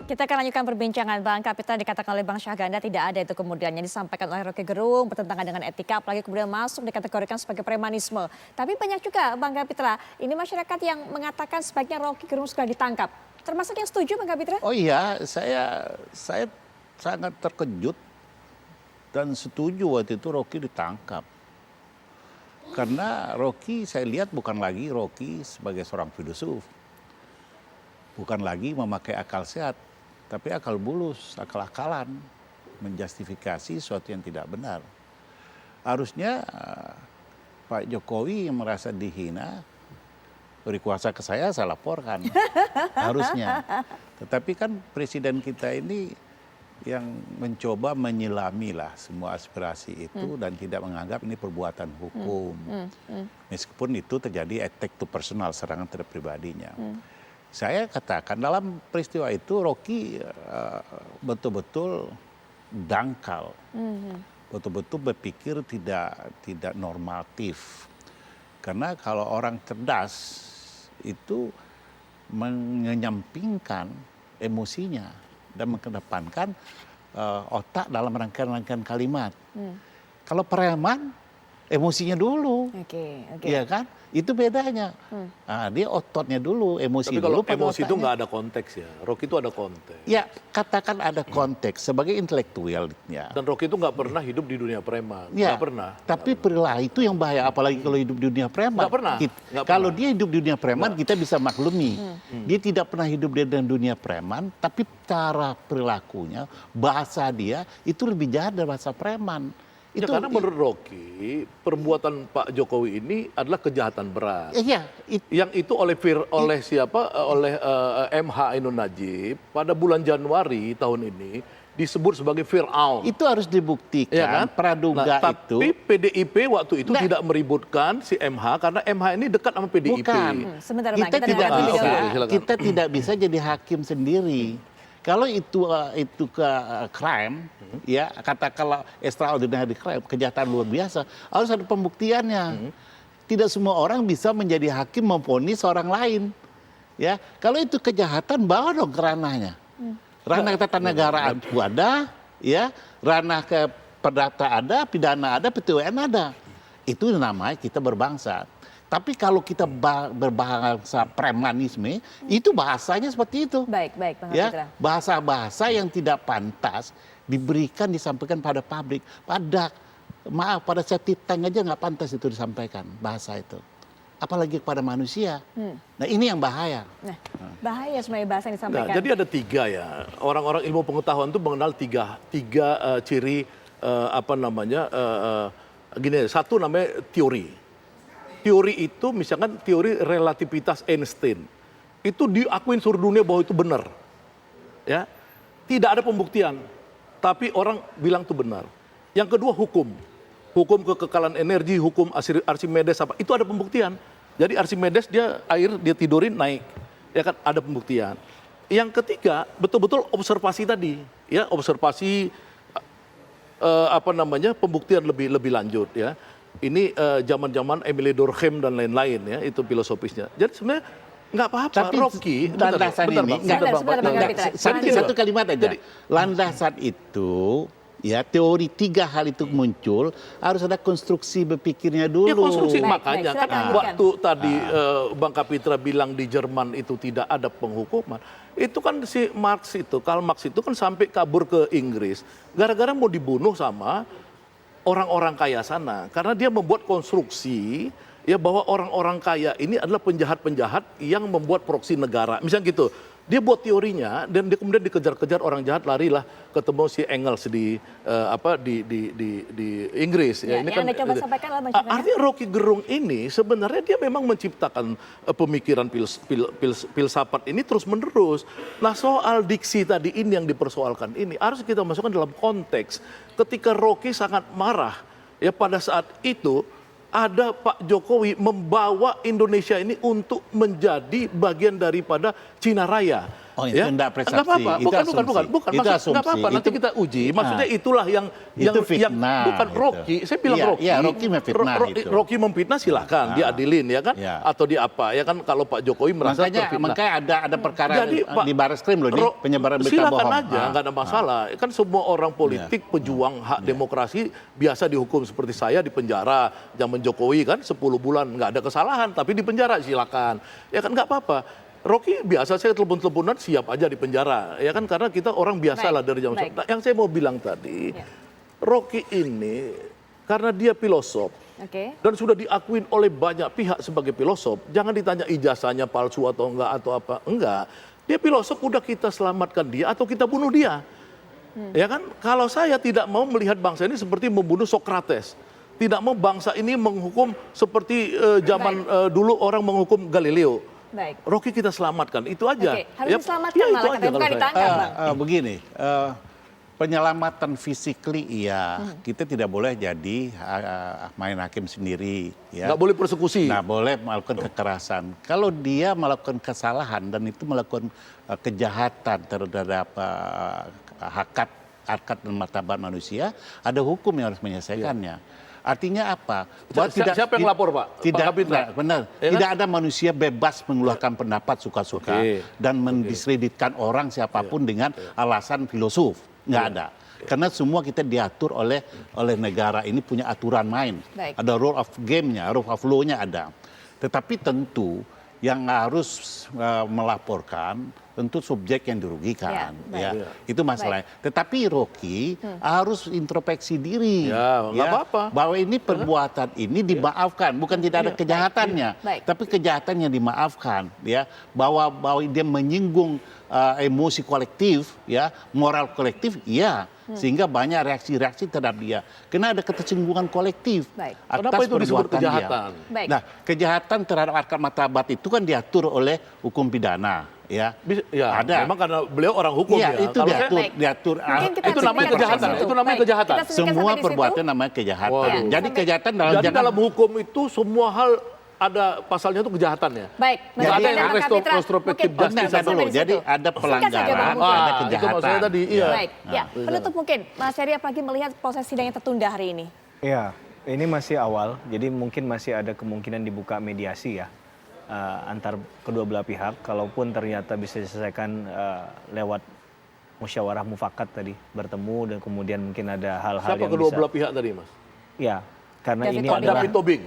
Kita akan lanjutkan perbincangan Bang Kapitra. Dikatakan oleh Bang Syahganda tidak ada itu kemudian yang disampaikan oleh Roky Gerung bertentangan dengan etika, apalagi kemudian masuk dikategorikan sebagai premanisme. Tapi banyak juga Bang Kapitra, ini masyarakat yang mengatakan sebaiknya Roky Gerung sudah ditangkap. Termasuk yang setuju Bang Kapitra? Oh iya, saya sangat terkejut dan setuju waktu itu Roky ditangkap. Karena Roky saya lihat bukan lagi Roky sebagai seorang filosof. Bukan lagi memakai akal sehat, tapi akal bulus, akal-akalan, menjustifikasi sesuatu yang tidak benar. Harusnya Pak Jokowi yang merasa dihina, beri kuasa ke saya laporkan. Harusnya. Tetapi kan presiden kita ini yang mencoba menyelami lah semua aspirasi itu dan tidak menganggap ini perbuatan hukum. Meskipun itu terjadi attack to personal, serangan terhadap pribadinya. Saya katakan dalam peristiwa itu Roky betul-betul dangkal, betul-betul berpikir tidak normatif. Karena kalau orang cerdas itu menyampingkan emosinya dan mengedepankan otak dalam rangkaian-rangkaian kalimat. Kalau preman emosinya dulu, iya kan? Itu bedanya. Nah, dia ototnya dulu, emosi tapi dulu. Tapi kalau emosi itu nggak ada konteks ya. Roky itu ada konteks. Ya, katakan ada konteks sebagai intelektual. Ya. Dan Roky itu nggak pernah hidup di dunia preman. Ya, nggak pernah. Tapi perilaku itu yang bahaya, apalagi kalau hidup di dunia preman. Nggak pernah. Kalau dia hidup di dunia preman, kita bisa maklumi. Dia tidak pernah hidup di dunia preman, tapi cara perilakunya, bahasa dia itu lebih jahat dari bahasa preman. Ya, karena menurut Roky, perbuatan Pak Jokowi ini adalah kejahatan berat. Iya. Yang itu oleh siapa? Oleh MH Ainun Najib pada bulan Januari tahun ini disebut sebagai Fir'aun. Itu harus dibuktikan, ya kan? praduga itu. Tapi PDIP waktu itu tidak meributkan si MH karena MH ini dekat sama PDIP. Bukan. Sebentar, Bang, kita tidak bisa jadi hakim sendiri. Kalau itu crime, ya katakanlah extraordinary crime, kejahatan luar biasa, harus ada pembuktiannya. Tidak semua orang bisa menjadi hakim memvonis orang lain. Ya, kalau itu kejahatan bawa dong ke ranahnya. Ranah ketatanegaraan ada, ya, ranah ke perdata ada, pidana ada, PT UN ada. Itu namanya kita berbangsa. Tapi kalau kita berbahasa premanisme, itu bahasanya seperti itu. Baik, Bang Kapitra. Ya, bahasa-bahasa yang tidak pantas disampaikan pada publik. Pada safety tank aja nggak pantas itu disampaikan bahasa itu. Apalagi kepada manusia. Nah, ini yang bahaya. Nah, bahaya sebenarnya bahasa yang disampaikan. Nah, jadi ada tiga ya. Orang-orang ilmu pengetahuan itu mengenal tiga ciri gini. Satu namanya teori. Teori itu misalkan teori relativitas Einstein. Itu diakuin seluruh dunia bahwa itu benar. Ya. Tidak ada pembuktian, tapi orang bilang itu benar. Yang kedua hukum. Hukum kekekalan energi, hukum Archimedes apa, itu ada pembuktian. Jadi Archimedes dia tidurin naik. Ya kan ada pembuktian. Yang ketiga betul-betul observasi tadi, ya, observasi pembuktian lebih lanjut ya. Ini zaman-zaman Emile Durkheim dan lain-lain ya, itu filosofisnya. Jadi sebenarnya nggak apa-apa. Roky, landasan ini, satu kalimat aja. Landasan itu, ya, teori tiga hal itu muncul, harus ada konstruksi berpikirnya dulu. Ya, konstruksi makanya baik, kan waktu tadi Bang Kapitra bilang di Jerman itu tidak ada penghukuman. Itu kan si Karl Marx itu kan sampai kabur ke Inggris gara-gara mau dibunuh sama orang-orang kaya sana, karena dia membuat konstruksi ya bahwa orang-orang kaya ini adalah penjahat-penjahat yang membuat proksi negara. Misalnya gitu. Dia buat teorinya dan dia kemudian dikejar-kejar orang jahat, larilah ketemu si Engels di Inggris ya. Ini kan coba sampaikan lah, artinya Roky Gerung ini sebenarnya dia memang menciptakan pemikiran filsafat ini terus-menerus. Nah, soal diksi tadi ini yang dipersoalkan ini harus kita masukkan dalam konteks ketika Roky sangat marah ya pada saat itu. Ada Pak Jokowi membawa Indonesia ini untuk menjadi bagian daripada Cina Raya. Oh, itu enggak persepsi. Nggak apa-apa. Itu Bukan. asumsi. Bukan. Itu Maksud, asumsi. nggak apa-apa. Nanti Itu- kita uji. Maksudnya itulah yang itu fitnah, bukan gitu. Rocky. Saya bilang Iya, Rocky. iya, Rocky memfitnah itu. Rocky memfitnah silakan, diadilin ya kan? Iya. Atau di apa ya kan? Kalau Pak Jokowi merasa terfitnah. Makanya ada perkara Jadi, Pak, di Barreskrim loh, nih, penyebaran berita silakan bohong. aja, nggak ada masalah. Kan semua orang politik, pejuang hak demokrasi biasa dihukum seperti saya di penjara. Zaman Jokowi kan 10 bulan nggak ada kesalahan, tapi di penjara silakan. Ya kan nggak apa-apa. Rocky biasa saya telepon-teleponan siap aja di penjara. Ya kan karena kita orang biasa lah dari zaman. Baik. Nah, yang saya mau bilang tadi, Ya. Rocky ini karena dia filosof, Oke. dan sudah diakuin oleh banyak pihak sebagai filosof. Jangan ditanya ijazahnya palsu atau enggak atau apa. Enggak. Dia filosof, udah kita selamatkan dia atau kita bunuh dia. Ya kan? Kalau saya tidak mau melihat bangsa ini seperti membunuh Socrates. Tidak mau bangsa ini menghukum seperti zaman dulu orang menghukum Galileo. Baik. Rocky kita selamatkan. Itu aja. Oke, harus diselamatkan ya itu malah aja katanya, kalau bukan saya. ditangkap, Bang. Begini, penyelamatan physically iya, kita tidak boleh jadi main hakim sendiri, ya. Nggak boleh persekusi. Nah, boleh melakukan kekerasan. Kalau dia melakukan kesalahan dan itu melakukan kejahatan terhadap harkat dan martabat manusia, ada hukum yang harus menyelesaikannya. Artinya apa? Siapa yang lapor, Pak? Tidak, Pak Kapitra? benar. Ya kan? Tidak ada manusia bebas mengeluarkan pendapat suka-suka Oke. dan mendiskreditkan orang siapapun dengan alasan filosof. Nggak ada. Karena semua kita diatur oleh negara ini punya aturan main. Baik. Ada rule of game-nya, rule of law-nya ada. Tetapi tentu yang harus melaporkan tentu subjek yang dirugikan, Ya, ya. Itu masalahnya. Tetapi Rocky harus introspeksi diri, Ya, nggak apa-apa. bahwa ini perbuatan ini dimaafkan, bukan tidak ada kejahatannya, Baik. tapi kejahatannya dimaafkan, ya. Bahwa dia menyinggung emosi kolektif, ya, moral kolektif, iya. Sehingga banyak reaksi-reaksi terhadap dia. Karena ada ketersinggungan kolektif Baik. atas Kenapa itu disebut perbuatan dia. kejahatan? Baik. Nah, kejahatan terhadap harkat martabat itu kan diatur oleh hukum pidana, ya. Ya, Ada. memang karena beliau orang hukum Iya, ya. itu Kalau saya- diatur, Baik. diatur. Mungkin kita itu namanya hentikan kejahatan, sampai di situ. itu namanya Baik. kejahatan. Kita hentikan Semua sampai di situ. perbuatan namanya kejahatan. Waduh. Jadi kejahatan dalam Jadi jangan dalam hukum itu semua hal ada pasalnya itu kejahatannya. Baik, Nggak ada yang Bang Kapitra, restoratif mungkin justice sampai dulu. di situ. Jadi ada Singkat saja, pelanggaran, Bang, mungkin. ada itu maksud saya kejahatan. tadi, iya. Baik, ya. Penutup mungkin, Mas Heri apalagi melihat proses sidang yang tertunda hari ini. Ya, ini masih awal, jadi mungkin masih ada kemungkinan dibuka mediasi ya antar kedua belah pihak. Kalaupun ternyata bisa diselesaikan lewat musyawarah mufakat tadi, bertemu dan kemudian mungkin ada hal-hal Siapa yang kedua bisa. belah pihak tadi, Mas? Ya, karena David ini Tobing. adalah.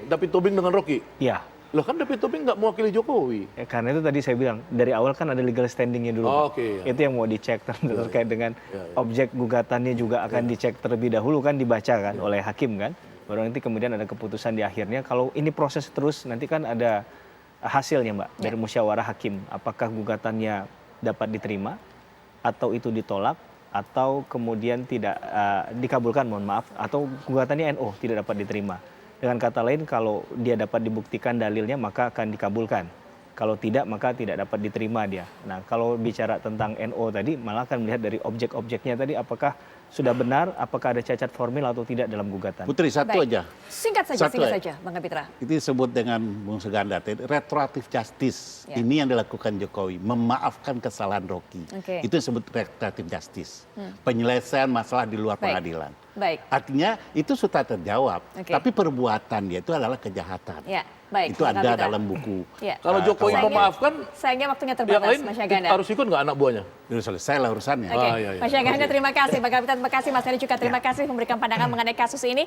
David Tobing dengan Rocky. Ya, Loh kan David Tobing nggak mewakili Jokowi. karena itu tadi saya bilang dari awal kan ada legal standingnya dulu. Oh, Pak. oke, ya. Itu yang mau dicek terkait dengan objek gugatannya juga akan dicek terlebih dahulu kan, dibaca kan oleh hakim kan. Baru nanti kemudian ada keputusan di akhirnya. Kalau ini proses terus nanti kan ada hasilnya Mbak dari musyawarah hakim. Apakah gugatannya dapat diterima atau itu ditolak atau kemudian tidak dikabulkan, mohon maaf, atau gugatannya NO tidak dapat diterima. Dengan kata lain, kalau dia dapat dibuktikan dalilnya maka akan dikabulkan. Kalau tidak maka tidak dapat diterima dia. Nah, kalau bicara tentang NO tadi malah akan melihat dari objek-objeknya tadi apakah sudah benar, apakah ada cacat formil atau tidak dalam gugatan. Putri, satu Baik. aja. Singkat Satu saja, Bang Kapitra. Itu disebut dengan Bung Suganda, retroactive justice. Ya. Ini yang dilakukan Jokowi, memaafkan kesalahan Rocky. Oke. Itu disebut retroactive justice. Penyelesaian masalah di luar Baik. pengadilan. Baik. Artinya itu sudah terjawab, Oke. tapi perbuatan dia itu adalah kejahatan. Ya, baik. Itu Bang ada Kapitra. dalam buku. Ya. Kalau Jokowi Sayangnya- memaafkan, Sayangnya waktunya yang terbatas, lain Mas Syaganda. harus ikut nggak anak buahnya? Itu selesai lah urusannya. Oke, Ah, iya, iya. Mas Syaganda terima kasih, Bang Kapitra terima kasih, Mas Heri juga terima kasih memberikan pandangan mengenai kasus ini.